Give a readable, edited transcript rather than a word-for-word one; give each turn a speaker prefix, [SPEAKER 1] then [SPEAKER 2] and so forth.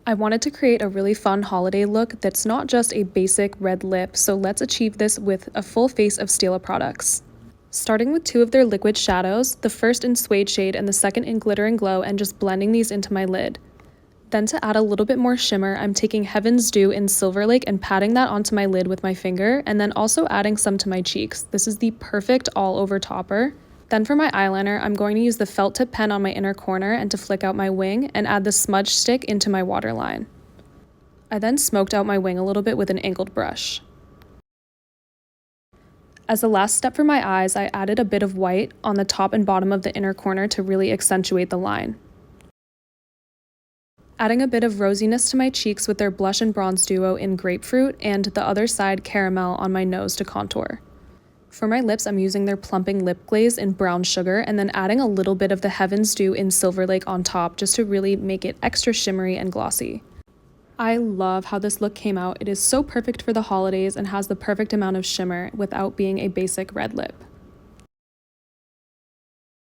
[SPEAKER 1] I wanted to create a really fun holiday look that's not just a basic red lip, so let's achieve this with a full face of Stila products. Starting with two of their liquid shadows, the first in Suede shade and the second in Glitter and Glow, and just blending these into my lid. Then to add a little bit more shimmer, I'm taking Heaven's Dew in Silverlake and patting that onto my lid with my finger, and then also adding some to my cheeks. This is the perfect all-over topper. Then for my eyeliner, I'm going to use the felt tip pen on my inner corner and to flick out my wing, and add the smudge stick into my waterline. I then smoked out my wing a little bit with an angled brush. As the last step for my eyes, I added a bit of white on the top and bottom of the inner corner to really accentuate the line. Adding a bit of rosiness to my cheeks with their blush and bronze duo in Grapefruit, and the other side caramel on my nose to contour. For my lips, I'm using their plumping lip glaze in Brown Sugar, and then adding a little bit of the Heaven's Dew in Silverlake on top just to really make it extra shimmery and glossy. I love how this look came out. It is so perfect for the holidays and has the perfect amount of shimmer without being a basic red lip.